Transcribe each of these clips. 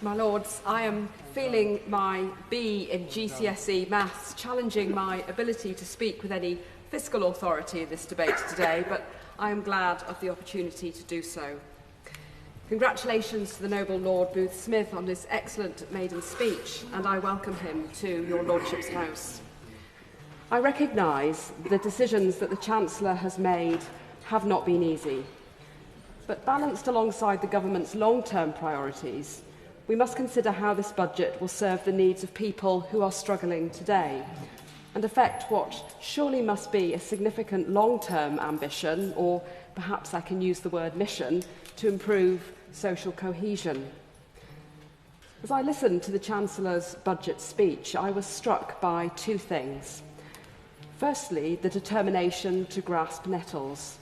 My Lords, I am feeling my B in GCSE Maths, challenging my ability to speak with any fiscal authority in this debate today, but I am glad of the opportunity to do so. Congratulations to the Noble Lord Booth Smith on his excellent maiden speech, and I welcome him to your Lordship's house. I recognise the decisions that the Chancellor has made have not been easy, but balanced alongside the government's long-term priorities, we must consider how this budget will serve the needs of people who are struggling today and affect what surely must be a significant long-term ambition, or perhaps I can use the word mission, to improve social cohesion. As I listened to the Chancellor's budget speech, I was struck by two things. Firstly, the determination to grasp nettles,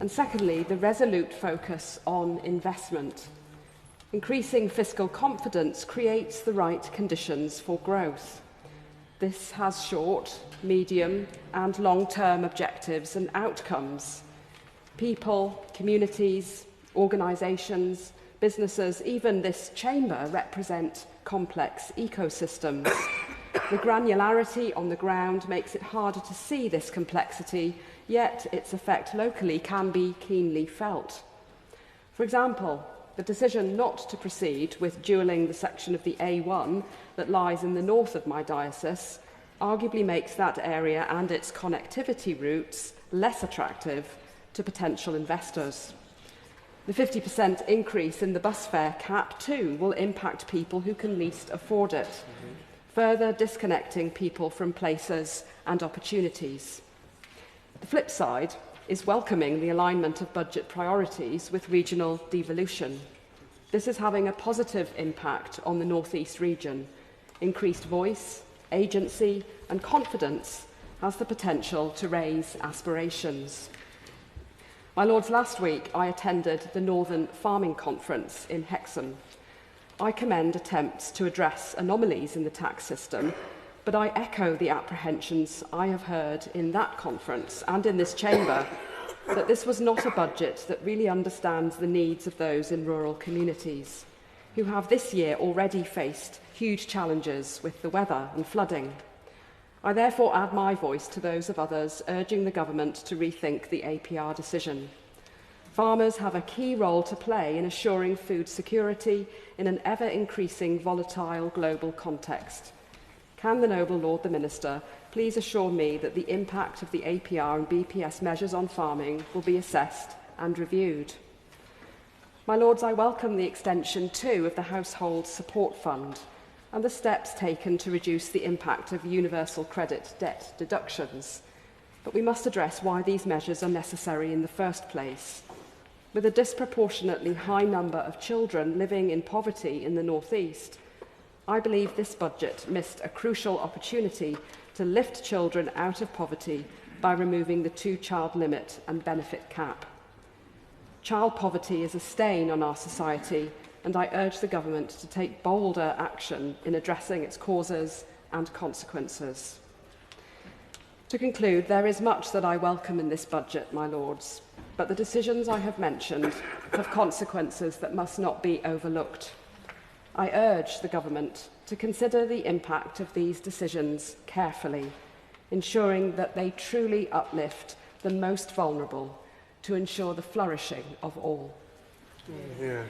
and secondly, the resolute focus on investment. Increasing fiscal confidence creates the right conditions for growth. This has short, medium, and long-term objectives and outcomes. People, communities, organisations, businesses, even this chamber represent complex ecosystems. The granularity on the ground makes it harder to see this complexity, yet its effect locally can be keenly felt. For example, the decision not to proceed with dualling the section of the A1 that lies in the north of my diocese arguably makes that area and its connectivity routes less attractive to potential investors. The 50% increase in the bus fare cap too will impact people who can least afford it, further disconnecting people from places and opportunities. The flip side is welcoming the alignment of budget priorities with regional devolution. This is having a positive impact on the North East region. Increased voice, agency and confidence has the potential to raise aspirations. My Lords, last week I attended the Northern Farming Conference in Hexham. I commend attempts to address anomalies in the tax system, but I echo the apprehensions I have heard in that conference and in this chamber that this was not a budget that really understands the needs of those in rural communities, who have this year already faced huge challenges with the weather and flooding. I therefore add my voice to those of others urging the government to rethink the APR decision. Farmers have a key role to play in assuring food security in an ever-increasing volatile global context. Can the Noble Lord the Minister please assure me that the impact of the APR and BPS measures on farming will be assessed and reviewed? My Lords, I welcome the extension too of the Household Support Fund and the steps taken to reduce the impact of universal credit debt deductions. But we must address why these measures are necessary in the first place. With a disproportionately high number of children living in poverty in the North East, I believe this budget missed a crucial opportunity to lift children out of poverty by removing the two-child limit and benefit cap. Child poverty is a stain on our society, and I urge the government to take bolder action in addressing its causes and consequences. To conclude, there is much that I welcome in this budget, my Lords, but the decisions I have mentioned have consequences that must not be overlooked. I urge the government to consider the impact of these decisions carefully, ensuring that they truly uplift the most vulnerable to ensure the flourishing of all. Yeah.